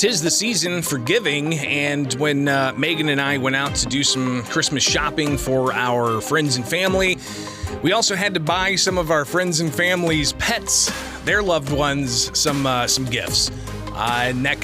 'Tis the season for giving, and when Megan and I went out to do some Christmas shopping for our friends and family, we also had to buy some of our friends and family's pets, their loved ones, some gifts. And that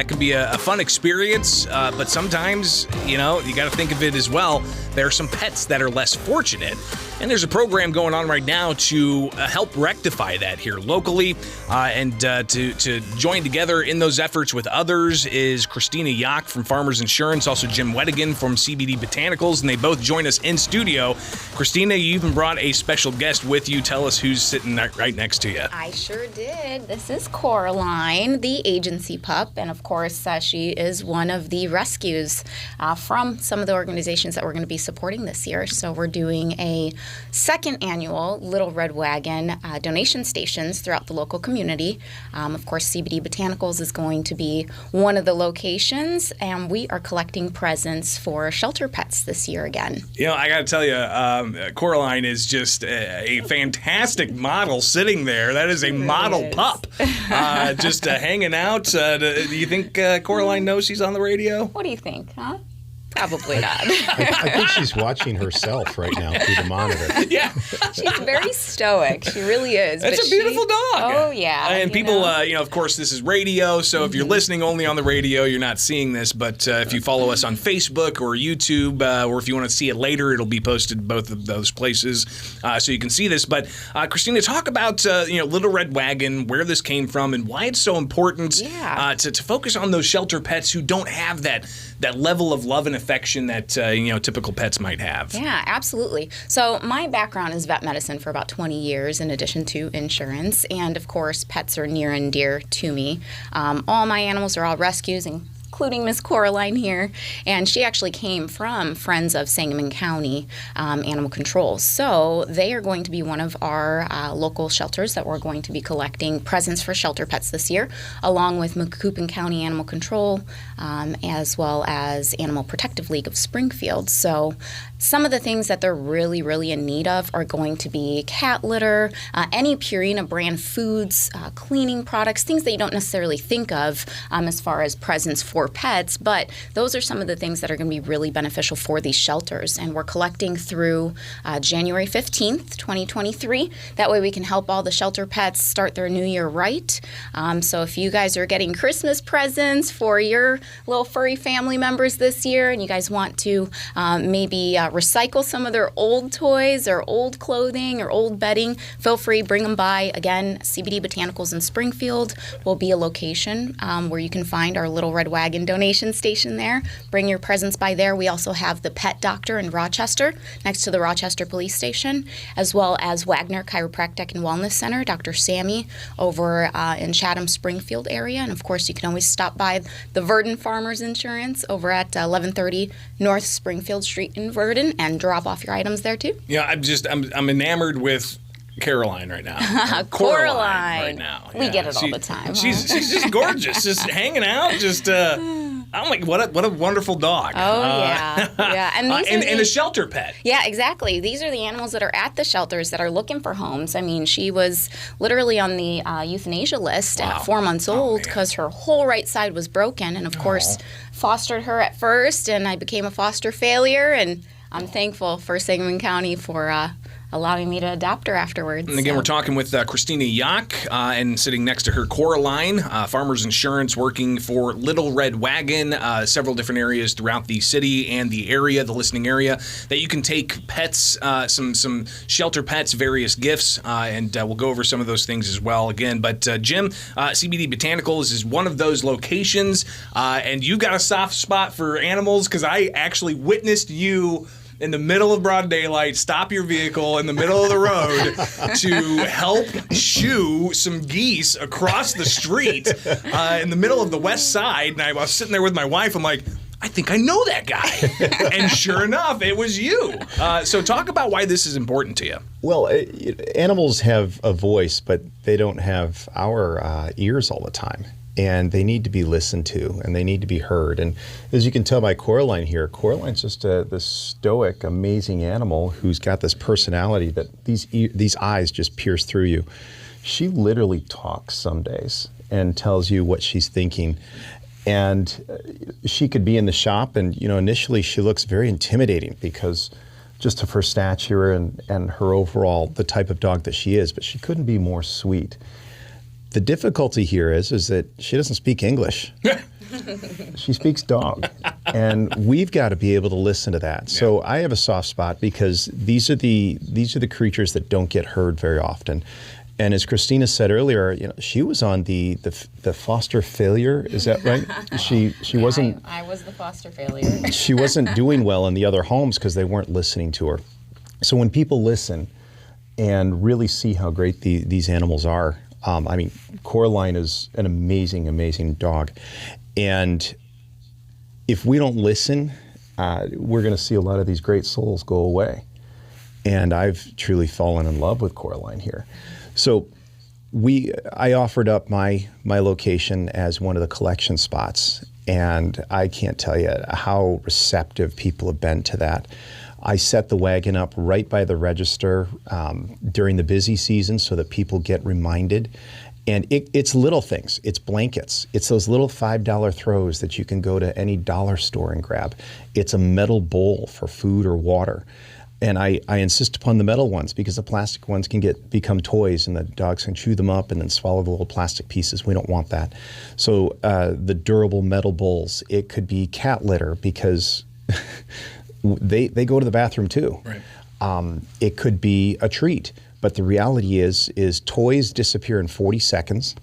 can be a fun experience, but sometimes, you got to think of it as well. There are some pets that are less fortunate, and there's a program going on right now to help rectify that here locally, and to join together in those efforts with others is Christina Yock from Farmers Insurance, also Jim Wettigan from CBD Botanicals, and they both join us in studio. Christina, you even brought a special guest with you. Tell us who's sitting right next to you. I sure did. This is Coraline, the agency pup, and of course she is one of the rescues from some of the organizations that we're going to be supporting this year. So we're doing a second annual Little Red Wagon donation stations throughout the local community. Of course, CBD Botanicals is going to be one of the locations, and we are collecting presents for shelter pets this year again. I got to tell you, Coraline is just a fantastic model sitting there. That is a model pup, just hanging out. Do you think Coraline knows she's on the radio? What do you think, huh? Probably not. I think she's watching herself right now through the monitor. Yeah. She's very stoic. She really is. It's a beautiful dog. Oh, yeah. And people, of course, this is radio, so if you're listening only on the radio, you're not seeing this. But if you follow us on Facebook or YouTube, or if you want to see it later, it'll be posted both of those places, so you can see this. But, Christina, talk about, Little Red Wagon, where this came from, and why it's so important to focus on those shelter pets who don't have that level of love and affection that typical pets might have. Yeah, absolutely. So my background is vet medicine for about 20 years in addition to insurance, and of course pets are near and dear to me. All my animals are all rescues, including Miss Coraline here, and she actually came from Friends of Sangamon County Animal Control. So they are going to be one of our local shelters that we're going to be collecting presents for shelter pets this year, along with Macoupin County Animal Control, as well as Animal Protective League of Springfield. So some of the things that they're really, really in need of are going to be cat litter, any Purina brand foods, cleaning products, things that you don't necessarily think of as far as presents for pets, but those are some of the things that are going to be really beneficial for these shelters. And we're collecting through January 15th, 2023. That way we can help all the shelter pets start their new year right. So if you guys are getting Christmas presents for your little furry family members this year, and you guys want to maybe recycle some of their old toys or old clothing or old bedding, feel free, bring them by. Again, CBD Botanicals in Springfield will be a location where you can find our Little Red Wagon donation station there. Bring your presents by there. We also have the pet doctor in Rochester, next to the Rochester Police Station, as well as Wagner Chiropractic and Wellness Center, Dr. Sammy over in Chatham, Springfield area. And of course, you can always stop by the Verdon Farmers Insurance over at 1130 North Springfield Street in Verdon and drop off your items there too. Yeah, I'm enamored with Caroline right now. Coraline right now. We get it all the time. She's just gorgeous, just hanging out. Just I'm like, what a wonderful dog. Oh yeah, and these and a shelter pet. Yeah, exactly. These are the animals that are at the shelters that are looking for homes. I mean, she was literally on the euthanasia list at 4 months old because her whole right side was broken, and of course, fostered her at first, and I became a foster failure, and I'm thankful for Sangamon County for allowing me to adopt her afterwards. And again, we're talking with Christina Yock, and sitting next to her, Coraline, Farmers Insurance, working for Little Red Wagon, several different areas throughout the city and the area, the listening area, that you can take pets, some shelter pets, various gifts, and we'll go over some of those things as well again. But Jim, CBD Botanicals is one of those locations, and you got a soft spot for animals because I actually witnessed you in the middle of broad daylight, stop your vehicle in the middle of the road to help shoo some geese across the street in the middle of the west side. And I was sitting there with my wife. I'm like, I think I know that guy. And sure enough, it was you. So talk about why this is important to you. Well, animals have a voice, but they don't have our ears all the time. And they need to be listened to, and they need to be heard. And as you can tell by Coraline here, Coraline's just this stoic, amazing animal who's got this personality that these eyes just pierce through you. She literally talks some days and tells you what she's thinking. And she could be in the shop, and initially she looks very intimidating because just of her stature and her overall, the type of dog that she is, but she couldn't be more sweet. The difficulty here is that she doesn't speak English. She speaks dog, and we've got to be able to listen to that. Yeah. So I have a soft spot because these are the creatures that don't get heard very often. And as Christina said earlier, she was on the foster failure. Is that right? She wasn't. I was the foster failure. She wasn't doing well in the other homes because they weren't listening to her. So when people listen and really see how great these animals are, Coraline is an amazing, amazing dog. And if we don't listen, we're going to see a lot of these great souls go away. And I've truly fallen in love with Coraline here. So I offered up my location as one of the collection spots, and I can't tell you how receptive people have been to that. I set the wagon up right by the register during the busy season so that people get reminded. And it's little things. It's blankets. It's those little $5 throws that you can go to any dollar store and grab. It's a metal bowl for food or water. And I insist upon the metal ones because the plastic ones can become toys, and the dogs can chew them up and then swallow the little plastic pieces. We don't want that. So the durable metal bowls, it could be cat litter because they go to the bathroom too. Right. It could be a treat. But the reality is toys disappear in 40 seconds.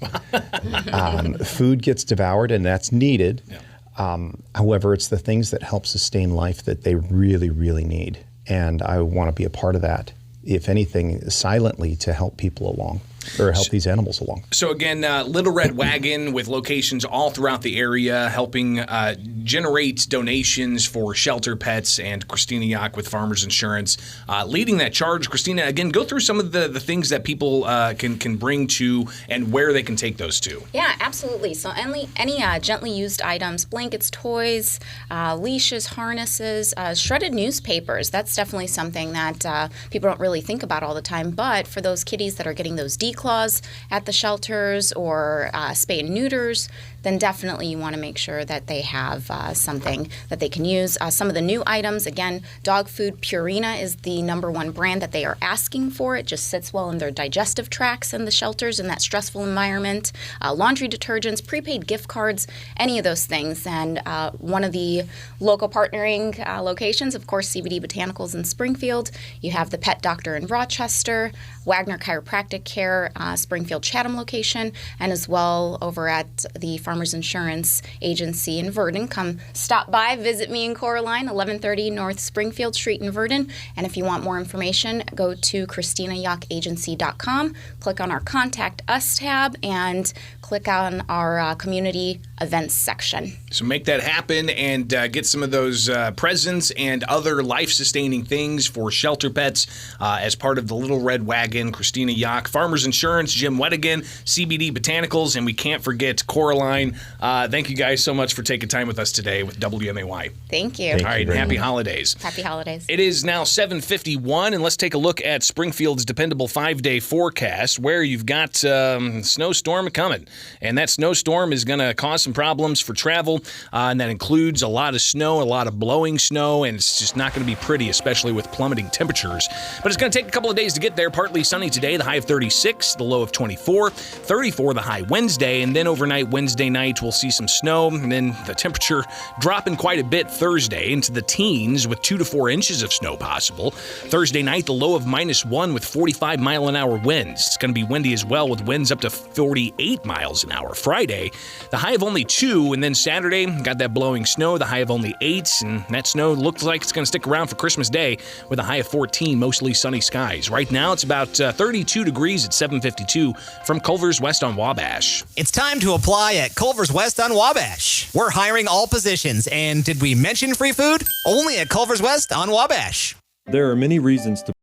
Food gets devoured, and that's needed. Yeah. However, it's the things that help sustain life that they really, really need. And I want to be a part of that, if anything, silently to help people along. Or help these animals along. So again, Little Red Wagon with locations all throughout the area, helping generate donations for shelter pets, and Christina Yock with Farmers Insurance leading that charge. Christina, again, go through some of the things that people can bring to and where they can take those to. Yeah, absolutely. So any gently used items, blankets, toys, leashes, harnesses, shredded newspapers, that's definitely something that people don't really think about all the time. But for those kitties that are getting those declaws at the shelters or spay and neuters, then definitely you want to make sure that they have something that they can use. Some of the new items, again, dog food Purina is the #1 brand that they are asking for. It just sits well in their digestive tracts in the shelters in that stressful environment. Laundry detergents, prepaid gift cards, any of those things. And one of the local partnering locations, of course, CBD Botanicals in Springfield. You have the Pet Doctor in Rochester, Wagner Chiropractic Care, Springfield Chatham location, and as well over at the Farmers Insurance Agency in Verdon. Come stop by, visit me in Coraline, 1130 North Springfield Street in Verdon. And if you want more information, go to ChristinaYockAgency.com, click on our Contact Us tab, and click on our community events section. So make that happen and get some of those presents and other life-sustaining things for shelter pets as part of the Little Red Wagon. Christina Yock, Farmers Insurance, Jim Wettigan, CBD Botanicals, and we can't forget Coraline. Thank you guys so much for taking time with us today with WMAY. Thank you. All right, and happy holidays. Happy holidays. It is now 7:51, and let's take a look at Springfield's dependable 5-day forecast, where you've got snowstorm coming. And that snowstorm is going to cause some problems for travel, and that includes a lot of snow, a lot of blowing snow, and it's just not going to be pretty, especially with plummeting temperatures. But it's going to take a couple of days to get there. Partly sunny today, the high of 36, the low of 24, 34 the high Wednesday, and then overnight Wednesday night we'll see some snow, and then the temperature dropping quite a bit Thursday into the teens with 2 to 4 inches of snow possible. Thursday night, the low of -1 with 45-mile-an-hour winds. It's going to be windy as well with winds up to 48 miles an hour. Friday, the high of only 2, and then Saturday, got that blowing snow, the high of only 8, and that snow looks like it's going to stick around for Christmas Day with a high of 14, mostly sunny skies. Right now, it's about 32 degrees at 7:52 from Culver's West on Wabash. It's time to apply at Culver's West on Wabash. We're hiring all positions, and did we mention free food? Only at Culver's West on Wabash. There are many reasons to